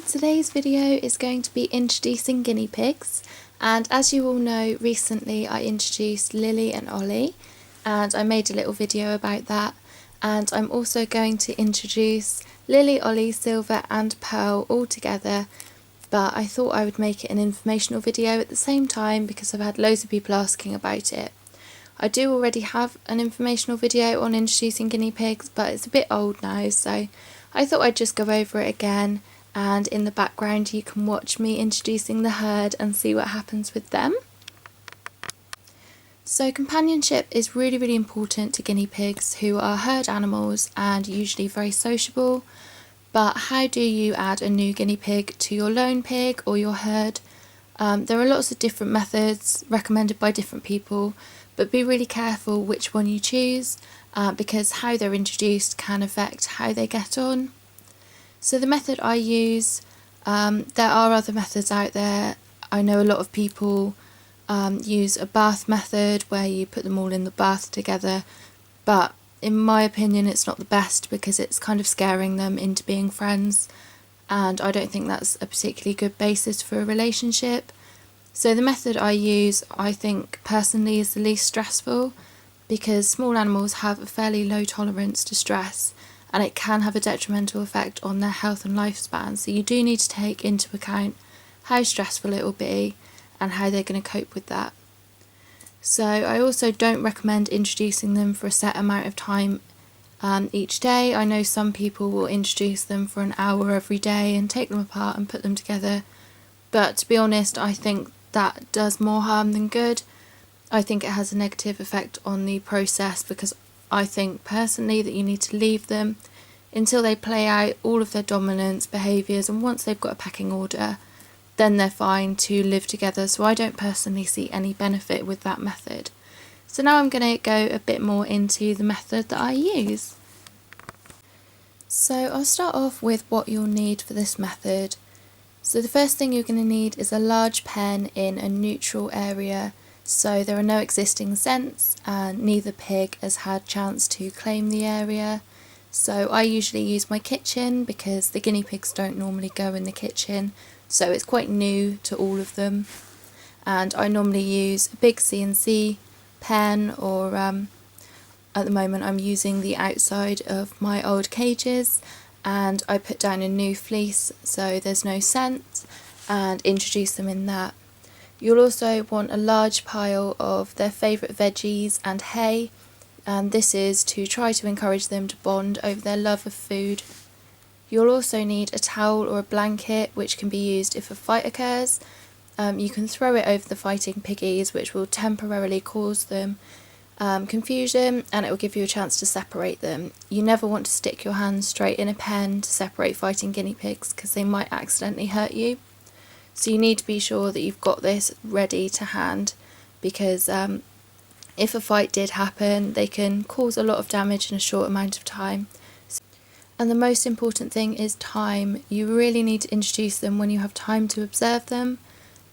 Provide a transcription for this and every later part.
Today's video is going to be introducing guinea pigs, and as you all know, recently I introduced Lilly and Ollie and I made a little video about that, and I'm also going to introduce Lilly, Ollie, Silver and Pearl all together, but I thought I would make it an informational video at the same time because I've had loads of people asking about it. I do already have an informational video on introducing guinea pigs, but it's a bit old now, so I thought I'd just go over it again, and in the background you can watch me introducing the herd and see what happens with them. So companionship is really important to guinea pigs, who are herd animals and usually very sociable. But how do you add a new guinea pig to your lone pig or your herd? There are lots of different methods recommended by different people, but be really careful which one you choose because how they're introduced can affect how they get on. So the method I use, there are other methods out there. I know a lot of people use a bath method where you put them all in the bath together, but in my opinion it's not the best because it's kind of scaring them into being friends, and I don't think that's a particularly good basis for a relationship. So the method I use, I think personally, is the least stressful because small animals have a fairly low tolerance to stress and it can have a detrimental effect on their health and lifespan, so you do need to take into account how stressful it will be and how they're going to cope with that. So I also don't recommend introducing them for a set amount of time each day. I know some people will introduce them for an hour every day and take them apart and put them together, but to be honest I think that does more harm than good. I think it has a negative effect on the process because I think personally that you need to leave them until they play out all of their dominance behaviours, and once they've got a pecking order then they're fine to live together, so I don't personally see any benefit with that method. So now I'm going to go a bit more into the method that I use. So I'll start off with what you'll need for this method. So the first thing you're going to need is a large pen in a neutral area, so there are no existing scents and neither pig has had chance to claim the area. So I usually use my kitchen because the guinea pigs don't normally go in the kitchen, so it's quite new to all of them, and I normally use a big CNC pen, or at the moment I'm using the outside of my old cages, and I put down a new fleece so there's no scent and introduce them in that. You'll also want a large pile of their favourite veggies and hay, and this is to try to encourage them to bond over their love of food. You'll also need a towel or a blanket, which can be used if a fight occurs. You can throw it over the fighting piggies, which will temporarily cause them confusion, and it will give you a chance to separate them. You never want to stick your hands straight in a pen to separate fighting guinea pigs because they might accidentally hurt you. So you need to be sure that you've got this ready to hand, because if a fight did happen they can cause a lot of damage in a short amount of time. And the most important thing is time. You really need to introduce them when you have time to observe them.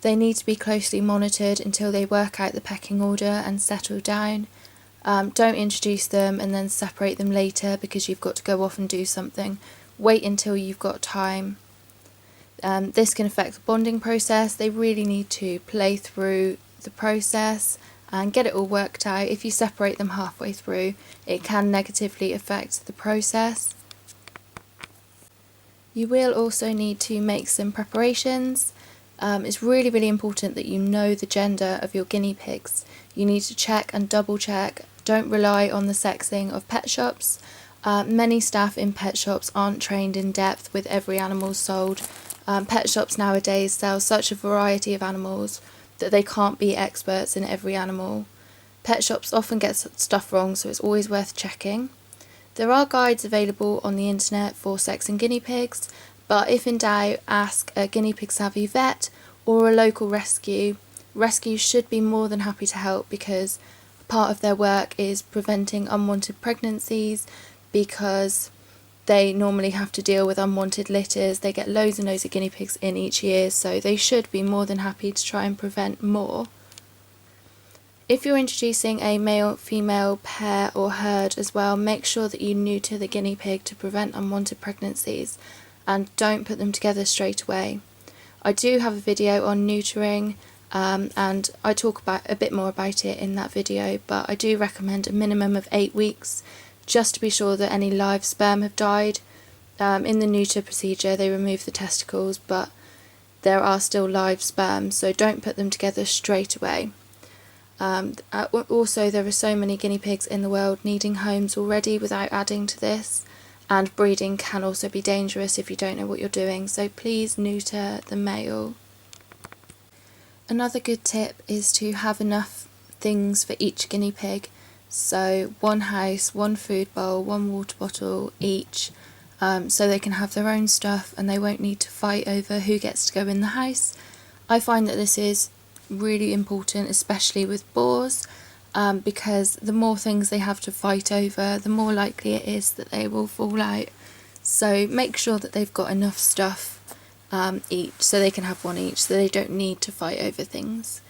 They need to be closely monitored until they work out the pecking order and settle down. Don't introduce them and then separate them later because you've got to go off and do something. Wait until you've got time. This can affect the bonding process. They really need to play through the process and get it all worked out. If you separate them halfway through, it can negatively affect the process. You will also need to make some preparations. It's really important that you know the gender of your guinea pigs. You need to check and double check. Don't rely on the sexing of pet shops. Many staff in pet shops aren't trained in depth with every animal sold. Pet shops nowadays sell such a variety of animals that they can't be experts in every animal. Pet shops often get stuff wrong, so it's always worth checking. There are guides available on the internet for sexing guinea pigs, but if in doubt, ask a guinea pig savvy vet or a local rescue. Rescues should be more than happy to help because part of their work is preventing unwanted pregnancies, because they normally have to deal with unwanted litters. They get loads and loads of guinea pigs in each year, so they should be more than happy to try and prevent more. If you're introducing a male-female pair or herd as well, make sure that you neuter the guinea pig to prevent unwanted pregnancies. and don't put them together straight away. I do have a video on neutering, and I talk about a bit more about it in that video, but I do recommend a minimum of 8 weeks just to be sure that any live sperm have died. In the neuter procedure they remove the testicles, but there are still live sperm, so don't put them together straight away. Also, there are so many guinea pigs in the world needing homes already without adding to this, and breeding can also be dangerous if you don't know what you're doing, so please neuter the male. Another good tip is to have enough things for each guinea pig, so one house, one food bowl, one water bottle each, so they can have their own stuff and they won't need to fight over who gets to go in the house. I find that this is really important, especially with boars, because the more things they have to fight over, the more likely it is that they will fall out. So make sure that they've got enough stuff each, so they can have one each, so they don't need to fight over things.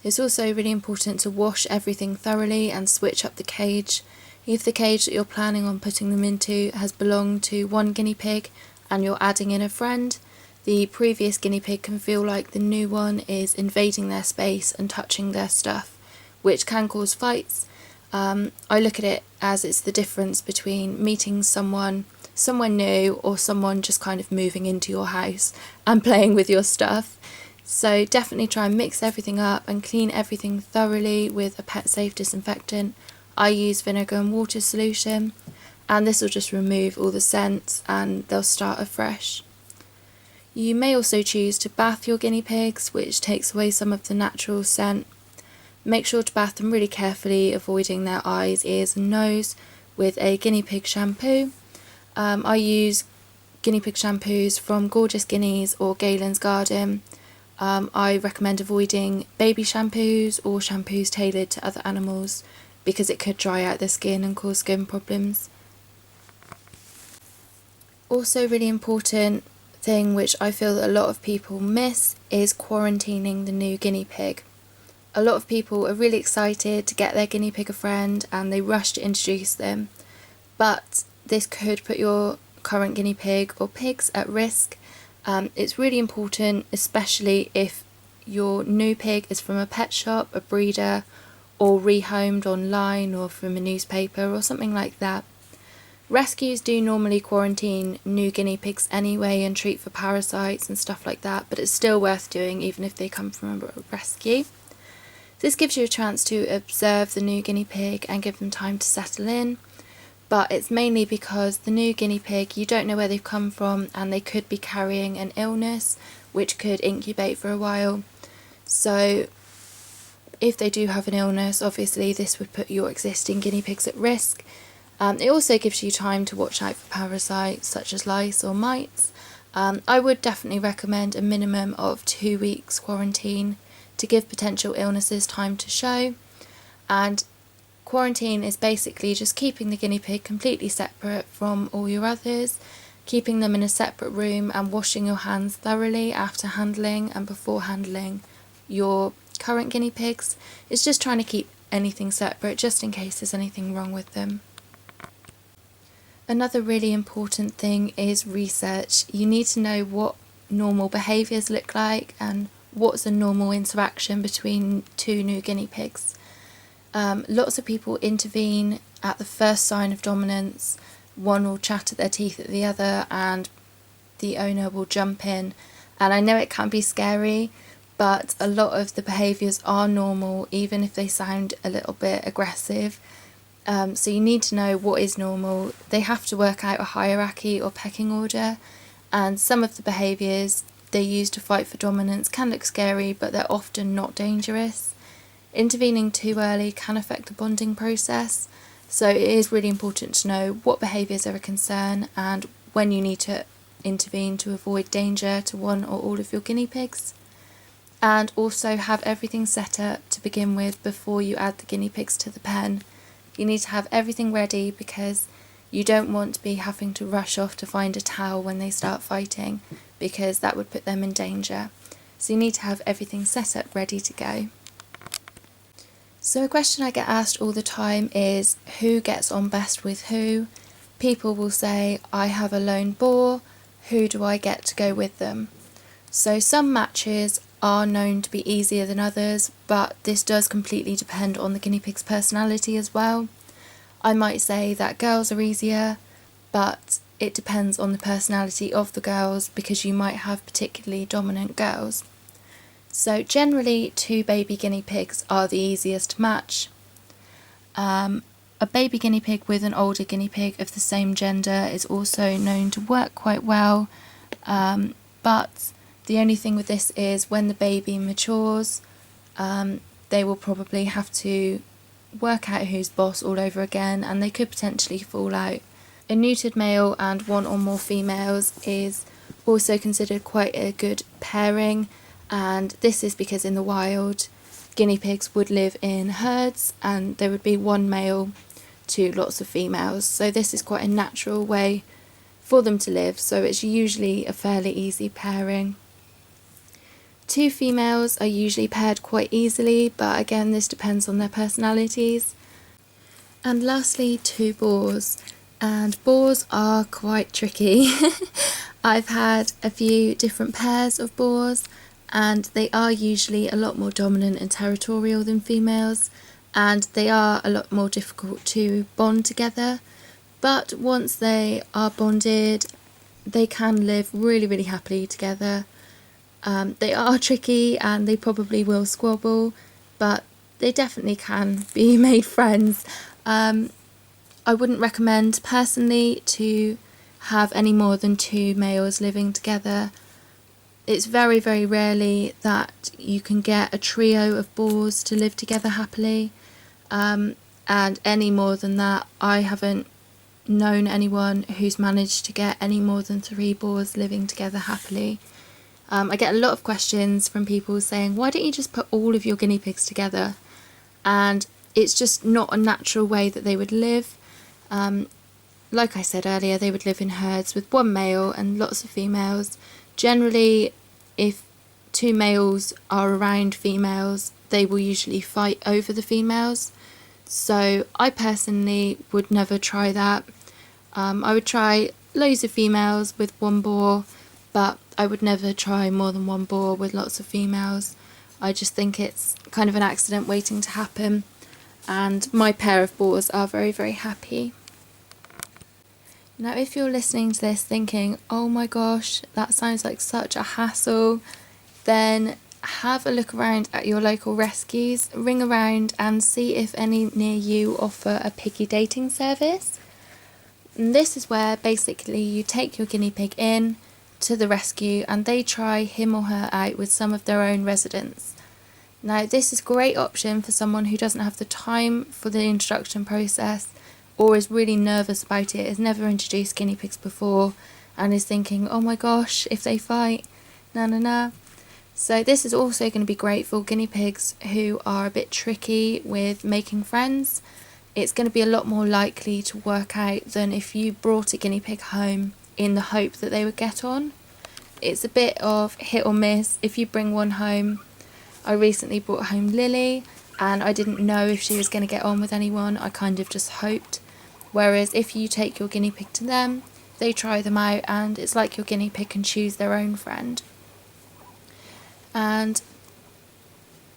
It's also really important to wash everything thoroughly and switch up the cage. If the cage that you're planning on putting them into has belonged to one guinea pig and you're adding in a friend, the previous guinea pig can feel like the new one is invading their space and touching their stuff, which can cause fights. I look at it as it's the difference between meeting someone new or someone just kind of moving into your house and playing with your stuff. So definitely try and mix everything up and clean everything thoroughly with a pet safe disinfectant. I use vinegar and water solution, and this will just remove all the scents and they'll start afresh. You may also choose to bath your guinea pigs, which takes away some of the natural scent. Make sure to bath them really carefully, avoiding their eyes, ears and nose with a guinea pig shampoo. I use guinea pig shampoos from Gorgeous Guineas or Galen's Garden. I recommend avoiding baby shampoos or shampoos tailored to other animals because it could dry out the skin and cause skin problems. Also really important thing which I feel that a lot of people miss is quarantining the new guinea pig. A lot of people are really excited to get their guinea pig a friend and they rush to introduce them, but this could put your current guinea pig or pigs at risk. It's really important, especially if your new pig is from a pet shop, a breeder, or rehomed online or from a newspaper or something like that. Rescues do normally quarantine new guinea pigs anyway and treat for parasites and stuff like that, but it's still worth doing even if they come from a rescue. This gives you a chance to observe the new guinea pig and give them time to settle in, but it's mainly because the new guinea pig, you don't know where they've come from and they could be carrying an illness which could incubate for a while. So if they do have an illness, obviously this would put your existing guinea pigs at risk. It also gives you time to watch out for parasites such as lice or mites. I would definitely recommend a minimum of 2 weeks quarantine to give potential illnesses time to show. And quarantine is basically just keeping the guinea pig completely separate from all your others, keeping them in a separate room and washing your hands thoroughly after handling and before handling your current guinea pigs. It's just trying to keep anything separate just in case there's anything wrong with them. Another really important thing is research. You need to know what normal behaviours look like and what's a normal interaction between two new guinea pigs. Lots of people intervene at the first sign of dominance. One will chatter their teeth at the other and the owner will jump in. And I know it can be scary, but a lot of the behaviours are normal, even if they sound a little bit aggressive. So you need to know what is normal. They have to work out a hierarchy or pecking order, and some of the behaviours they use to fight for dominance can look scary, but they're often not dangerous. Intervening too early can affect the bonding process, so it is really important to know what behaviours are a concern and when you need to intervene to avoid danger to one or all of your guinea pigs. And also have everything set up to begin with before you add the guinea pigs to the pen. You need to have everything ready because you don't want to be having to rush off to find a towel when they start fighting, because that would put them in danger. So you need to have everything set up ready to go. So a question I get asked all the time is who gets on best with who. People will say, I have a lone boar who do I get to go with them? So some matches are known to be easier than others, but this does completely depend on the guinea pig's personality as well. I might say that girls are easier, but it depends on the personality of the girls, because you might have particularly dominant girls. So generally 2 baby guinea pigs are the easiest to match. A baby guinea pig with an older guinea pig of the same gender is also known to work quite well, but the only thing with this is when the baby matures, they will probably have to work out who's boss all over again, and they could potentially fall out. A neutered male and 1 or more females is also considered quite a good pairing, and this is because in the wild, guinea pigs would live in herds and there would be 1 male to lots of females, so this is quite a natural way for them to live, so it's usually a fairly easy pairing. 2 females are usually paired quite easily, but again this depends on their personalities. And lastly, 2 boars, and boars are quite tricky. I've had a few different pairs of boars, and they are usually a lot more dominant and territorial than females, and they are a lot more difficult to bond together, but once they are bonded they can live really happily together. They are tricky and they probably will squabble, but they definitely can be made friends. I wouldn't recommend personally to have any more than 2 males living together. It's very rarely that you can get a trio of boars to live together happily, and any more than that, I haven't known anyone who's managed to get any more than 3 boars living together happily. I get a lot of questions from people saying, why don't you just put all of your guinea pigs together? And it's just not a natural way that they would live. Like I said earlier, they would live in herds with 1 male and lots of females. Generally, if 2 males are around females, they will usually fight over the females. So I personally would never try that. I would try loads of females with 1 boar, but I would never try more than 1 boar with lots of females. I just think it's kind of an accident waiting to happen, and my pair of boars are very happy. Now if you're listening to this thinking, oh my gosh, that sounds like such a hassle, then have a look around at your local rescues, ring around and see if any near you offer a piggy dating service. And this is where basically you take your guinea pig in to the rescue and they try him or her out with some of their own residents. Now this is a great option for someone who doesn't have the time for the introduction process, or is really nervous about it, has never introduced guinea pigs before and is thinking, oh my gosh, if they fight, na. So this is also going to be great for guinea pigs who are a bit tricky with making friends. It's going to be a lot more likely to work out than if you brought a guinea pig home in the hope that they would get on. It's a bit of hit or miss if you bring one home. I recently brought home Lily and I didn't know if she was going to get on with anyone, I kind of just hoped. Whereas if you take your guinea pig to them, they try them out and it's like your guinea pig can choose their own friend. And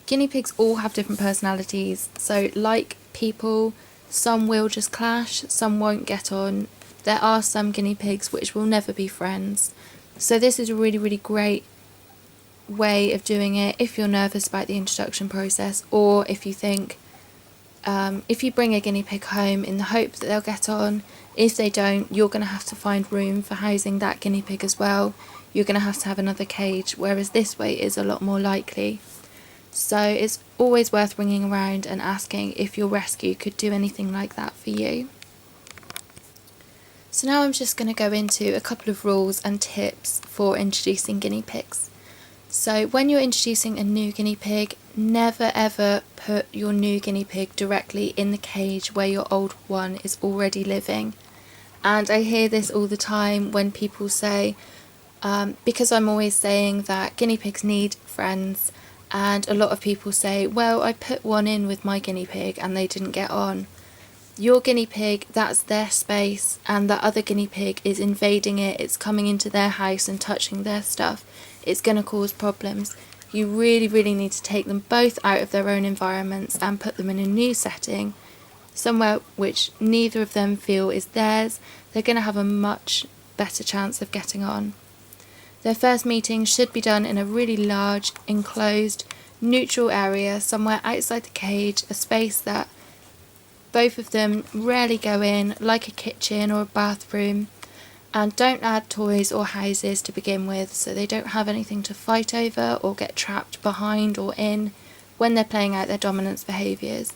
guinea pigs all have different personalities, so like people, some will just clash, some won't get on. There are some guinea pigs which will never be friends. So this is a really great way of doing it if you're nervous about the introduction process, or if you think, if you bring a guinea pig home in the hope that they'll get on, if they don't, you're going to have to find room for housing that guinea pig as well. You're going to have another cage, whereas this way is a lot more likely. So it's always worth ringing around and asking if your rescue could do anything like that for you. So now I'm just going to go into a couple of rules and tips for introducing guinea pigs. So when you're introducing a new guinea pig, never ever put your new guinea pig directly in the cage where your old one is already living. And I hear this all the time when people say, because I'm always saying that guinea pigs need friends, and a lot of people say, well, I put one in with my guinea pig and they didn't get on. your guinea pig, that's their space, and that other guinea pig is invading it, it's coming into their house and touching their stuff, it's going to cause problems. You really, really need to take them both out of their own environments and put them in a new setting, somewhere which neither of them feel is theirs. They're going to have a much better chance of getting on. Their first meeting should be done in a really large, enclosed, neutral area, somewhere outside the cage, a space that both of them rarely go in, like a kitchen or a bathroom, and don't add toys or houses to begin with, so they don't have anything to fight over or get trapped behind or in when they're playing out their dominance behaviours.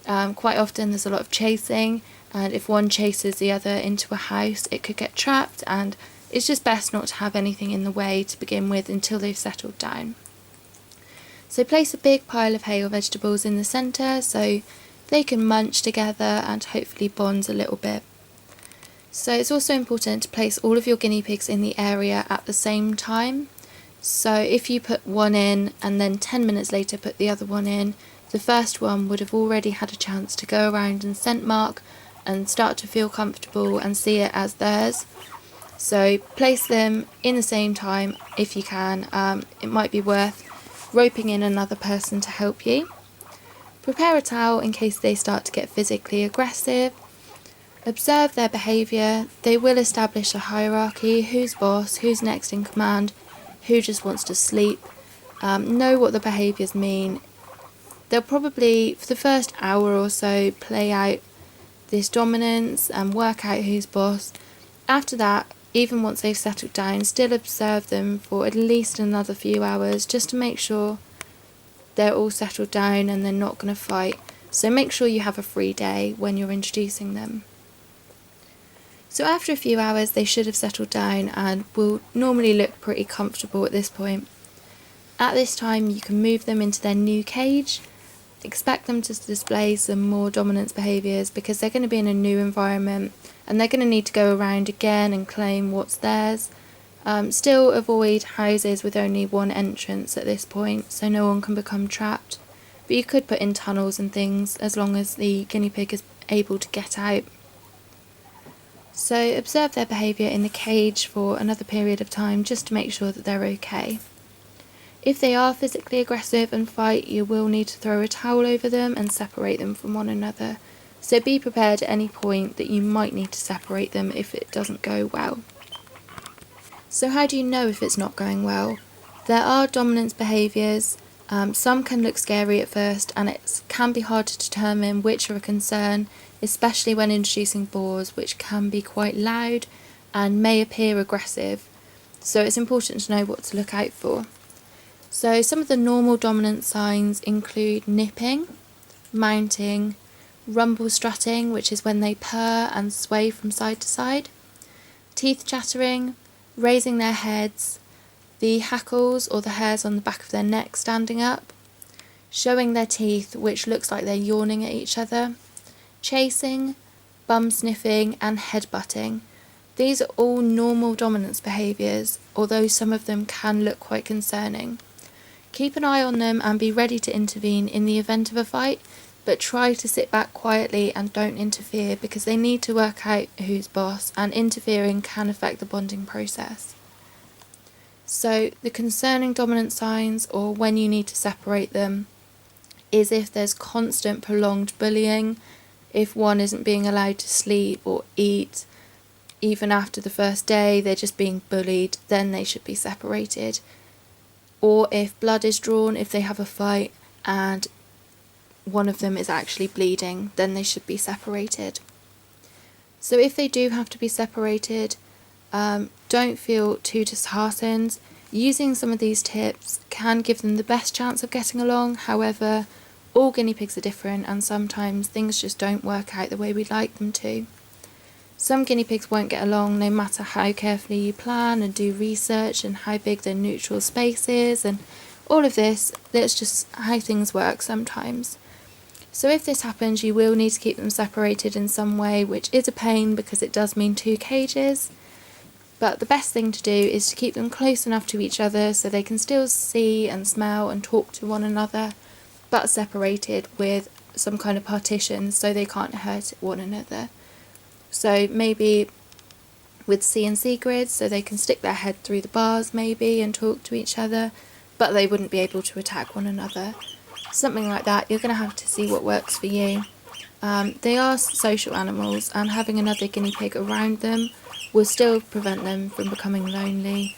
Quite often there's a lot of chasing, and if one chases the other into a house, it could get trapped, and it's just best not to have anything in the way to begin with until they've settled down. So place a big pile of hay or vegetables in the centre so they can munch together and hopefully bond a little bit. So it's also important to place all of your guinea pigs in the area at the same time. So if you put one in and then 10 minutes later put the other one in, the first one would have already had a chance to go around and scent mark and start to feel comfortable and see it as theirs. So place them in the same time if you can. It might be worth roping in another person to help you. Prepare a towel in case they start to get physically aggressive. Observe their behaviour. They will establish a hierarchy: who's boss, who's next in command, who just wants to sleep. Know what the behaviours mean. They'll probably, for the first hour or so, play out this dominance and work out who's boss. After that, even once they've settled down, still observe them for at least another few hours just to make sure they're all settled down and they're not going to fight. So make sure you have a free day when you're introducing them. So after a few hours they should have settled down and will normally look pretty comfortable at this point. At this time you can move them into their new cage. Expect them to display some more dominance behaviours because they're going to be in a new environment and they're going to need to go around again and claim what's theirs. Still avoid houses with only one entrance at this point so no one can become trapped, but you could put in tunnels and things as long as the guinea pig is able to get out. So observe their behaviour in the cage for another period of time just to make sure that they're okay. If they are physically aggressive and fight, you will need to throw a towel over them and separate them from one another. So be prepared at any point that you might need to separate them if it doesn't go well. So how do you know if it's not going well? There are dominance behaviours. Some can look scary at first and it can be hard to determine which are a concern, especially when introducing boars, which can be quite loud and may appear aggressive. So it's important to know what to look out for. So some of the normal dominant signs include nipping, mounting, rumble strutting, which is when they purr and sway from side to side, teeth chattering, raising their heads, the hackles or the hairs on the back of their neck standing up, showing their teeth, which looks like they're yawning at each other, chasing, bum sniffing and headbutting. These are all normal dominance behaviours, although some of them can look quite concerning. Keep an eye on them and be ready to intervene in the event of a fight, but try to sit back quietly and don't interfere because they need to work out who's boss and interfering can affect the bonding process. So the concerning dominant signs, or when you need to separate them, is if there's constant prolonged bullying, if one isn't being allowed to sleep or eat, even after the first day they're just being bullied, then they should be separated. Or if blood is drawn, if they have a fight and one of them is actually bleeding, then they should be separated. So if they do have to be separated, don't feel too disheartened. Using some of these tips can give them the best chance of getting along. However, all guinea pigs are different and sometimes things just don't work out the way we'd like them to. Some guinea pigs won't get along no matter how carefully you plan and do research and how big their neutral space is and all of this. That's just how things work sometimes. So if this happens, you will need to keep them separated in some way, which is a pain because it does mean 2 cages. But the best thing to do is to keep them close enough to each other so they can still see and smell and talk to one another, but separated with some kind of partitions so they can't hurt one another. So maybe with CNC grids, so they can stick their head through the bars maybe and talk to each other, but they wouldn't be able to attack one another. Something like that. You're going to have to see what works for you. They are social animals, and having another guinea pig around them will still prevent them from becoming lonely,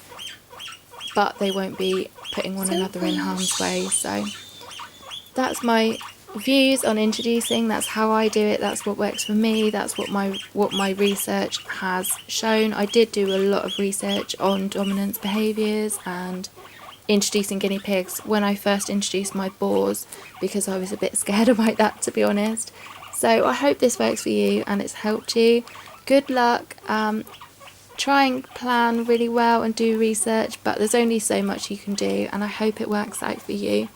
but they won't be putting one another in harm's way. So that's my views on introducing. That's how I do it. That's what works for me. That's what my research has shown. I did do a lot of research on dominance behaviours and introducing guinea pigs when I first introduced my boars, because I was a bit scared about that, to be honest. So I hope this works for you and it's helped you. Good luck. Try and plan really well and do research, but there's only so much you can do, and I hope it works out for you.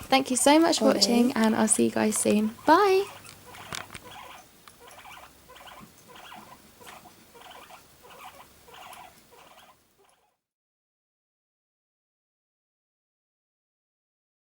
Thank you so much for watching, and I'll see you guys soon. Bye!